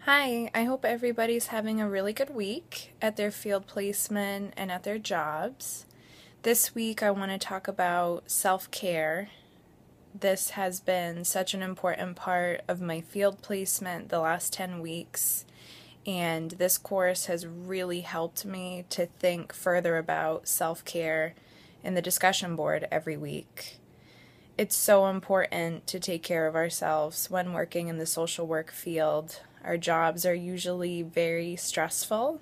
Hi, I hope everybody's having a really good week at their field placement and at their jobs. This week I want to talk about self-care. This has been such an important part of my field placement the last 10 weeks, and this course has really helped me to think further about self-care in the discussion board every week. It's so important to take care of ourselves when working in the social work field. Our jobs are usually very stressful.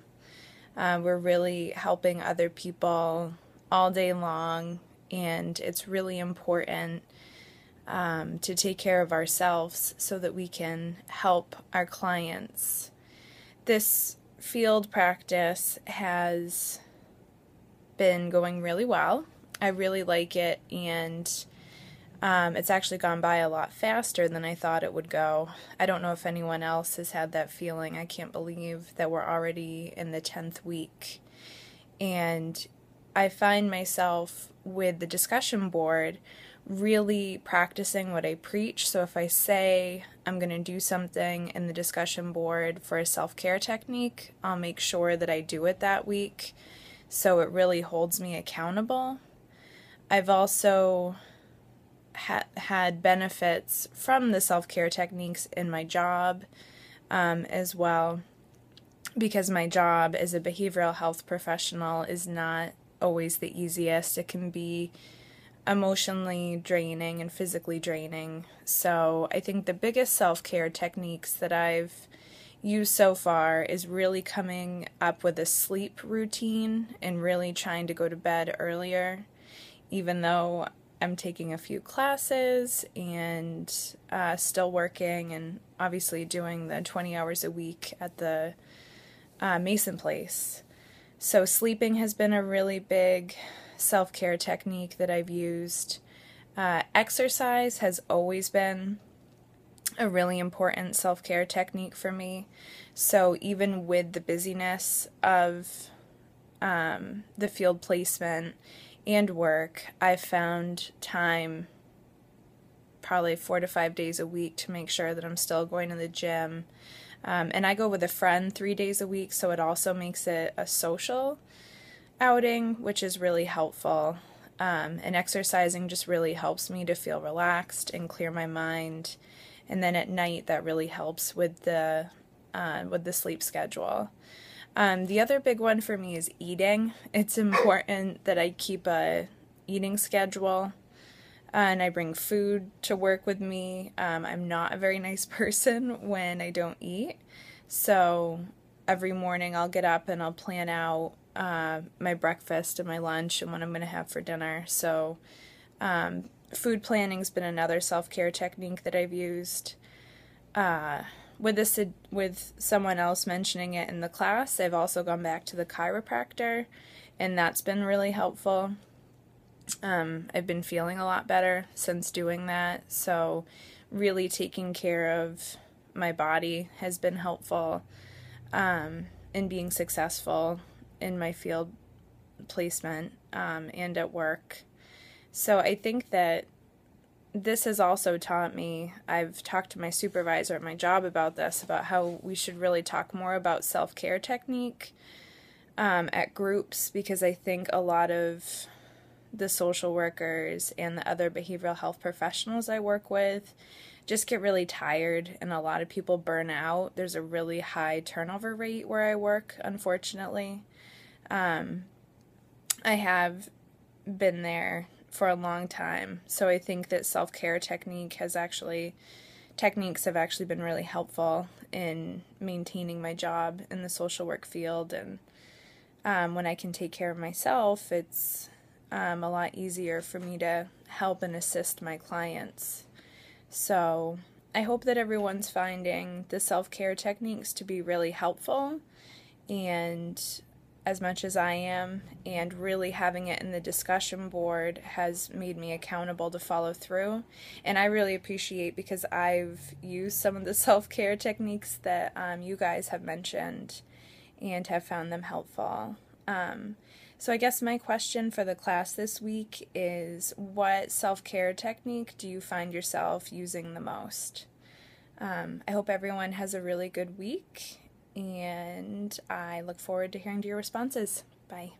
We're really helping other people all day long, and it's really important to take care of ourselves so that we can help our clients. This field practice has been going really well. I really like it, and it's actually gone by a lot faster than I thought it would go. I don't know if anyone else has had that feeling. I can't believe that we're already in the 10th week. And I find myself with the discussion board really practicing what I preach. So if I say I'm going to do something in the discussion board for a self-care technique, I'll make sure that I do it that week. So it really holds me accountable. I've also had benefits from the self-care techniques in my job as well, because my job as a behavioral health professional is not always the easiest. It can be emotionally draining and physically draining. So I think the biggest self-care techniques that I've used so far is really coming up with a sleep routine and really trying to go to bed earlier, even though I'm taking a few classes and still working and obviously doing the 20 hours a week at the Mason Place. So sleeping has been a really big self-care technique that I've used. Exercise has always been a really important self-care technique for me. So even with the busyness of the field placement and work, I've found time probably 4 to 5 days a week to make sure that I'm still going to the gym. And I go with a friend 3 days a week, so it also makes it a social outing, which is really helpful. And exercising just really helps me to feel relaxed and clear my mind. And then at night, that really helps with the sleep schedule. The other big one for me is eating. It's important that I keep a eating schedule, and I bring food to work with me. I'm not a very nice person when I don't eat, so every morning I'll get up and I'll plan out my breakfast and my lunch and what I'm going to have for dinner. So food planning's been another self-care technique that I've used. With someone else mentioning it in the class, I've also gone back to the chiropractor, and that's been really helpful. I've been feeling a lot better since doing that, so really taking care of my body has been helpful in being successful in my field placement and at work. So I think that this has also taught me, I've talked to my supervisor at my job about this, about how we should really talk more about self-care technique at groups, because I think a lot of the social workers and the other behavioral health professionals I work with just get really tired, and a lot of people burn out. There's a really high turnover rate where I work, unfortunately. I have been there for a long time, so I think that self-care techniques have actually been really helpful in maintaining my job in the social work field. And when I can take care of myself, it's a lot easier for me to help and assist my clients. So I hope that everyone's finding the self-care techniques to be really helpful, and as much as I am, and really having it in the discussion board has made me accountable to follow through. And I really appreciate, because I've used some of the self-care techniques that you guys have mentioned and have found them helpful. So I guess my question for the class this week is, what self-care technique do you find yourself using the most? I hope everyone has a really good week, and I look forward to hearing your responses. Bye.